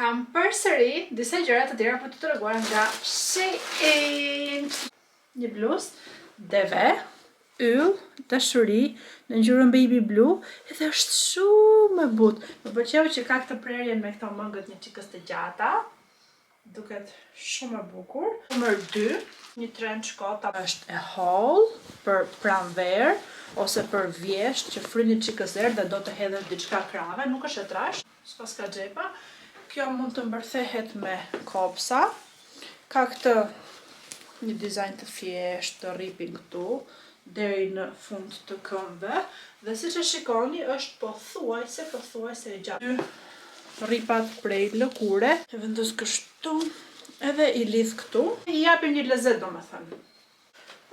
Kam përsëri disa gjëra të tjera për të treguar nga Shein. Një bluzë deve, yll, dashuri, në ngjyrën baby blue, edhe është shumë e butë. Më pëlqeu që ka këtë prerjen me këto mëngët një çikës të gjata. Duket shumë e bukur. Numër 2, një trench coat është e holl për pranverë ose për vjesht që fryn një çikës erë dhe do të hedhet diçka krave, nuk është e trashë, s'pas ka xhepa. Kjo mund të mbërthehet me kopsa. Ka këtë një dizajn të thjeshtë, të ripin këtu, deri në fund të këmbëve, dhe siç e shikoni është pothuajse e gjatë. Rripat prej lëkure, e vendos kështu, edhe i lidh këtu, i japin një lezet domethënë.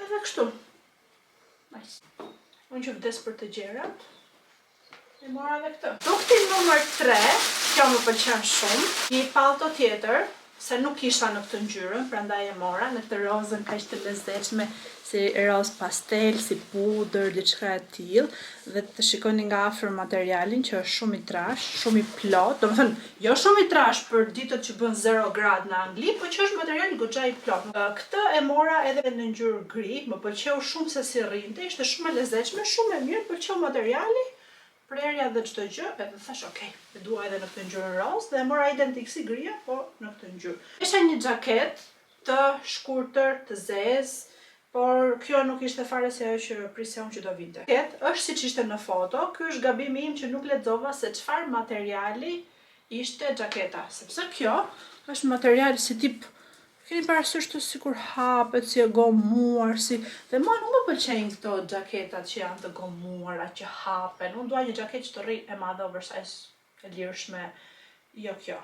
Edhe kështu. Nice. Unë që vdes për të gjerat, e mora edhe këtë. Produkti numër 3, kjo më pëlqen shumë, një pallto tjetër, se nuk kisha në këtë ngjyrën, prandaj e mora, në këtë rozën kaq të lezetshme, si roz pastel, si pudër, diçka e tillë, dhe të shikoni nga afër materialin që është shumë i trashë, shumë i plot, domethënë jo shumë i trashë për ditët që bën 0 gradë në Angli, por që është material goxha i plot. Këtë e mora edhe në ngjyrë gri, më pëlqeu shumë se si rrinte, ishte shumë e lezetshme, shumë e mirë, pëlqeu materiali. Prerja dhe çdo gjë, edhe thash okay, e dua edhe në këtë ngjyrë roz dhe e mora identik si gria, po në këtë ngjyrë. Isha një xhaket të shkurtër, të zezë, por kjo nuk ishte fare se ajo që prisja unë që do vinte. Xhaket është siç ishte në foto, ky është gabimi im që nuk lexova se çfarë materiali ishte xhaketa, sepse kjo është material si tip, keni parasysh të sikur hapet, si e gomuar, si... Dhe mua nuk më pëlqejnë këto xhaketat që janë të gomuara, që hapen. Unë dua një xhaketë që të rri e madhe oversize, e lirshme, jo kjo.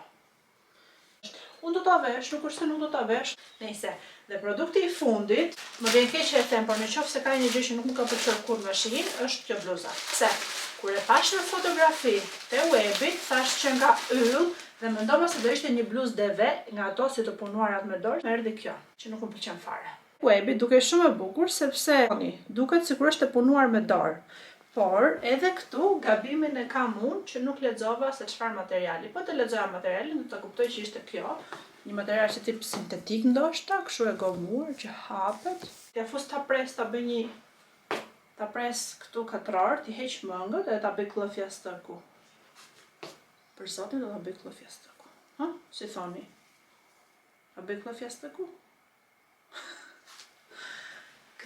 Unë do ta vesh, nuk është se nuk do ta vesh. Nëse, dhe produkti i fundit, më vjen keq që e them, por nëse ka një gjë që nuk më ka pëlqyer kurrë në Shein, është kjo bluza. Pse? Kur e pash në fotografi te webi, thash që nga yll, dhe mendova se do ishte një bluzë deve, nga ato si të punuarat me dorë, më erdhi kjo, që nuk më pëlqen fare. Webi duket shumë e bukur sepse duket sikur është e punuar me dorë. Por edhe këtu gabimin e kam unë që nuk lexova se çfarë materiali. Po të lexoja materialin, do ta kuptoj që ishte kjo, një material që tip sintetik ndoshta, kështu e gomuar që hapet. Ja fus ta pres, ta bëj një ta pres këtu katror, ti heq mëngët dhe ta bëj klëfjas të ku. Për zotin do ta bëj klëfjas të ku. Ha? Si thoni? Ta bëj klëfjas të ku?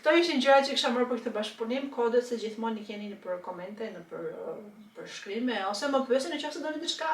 Këto ishin gjërat që kisha marrë për këtë bashkëpunim, kodet se gjithmonë i keni në për komente, në për shkrime, ose më pyesni nëse do vi diçka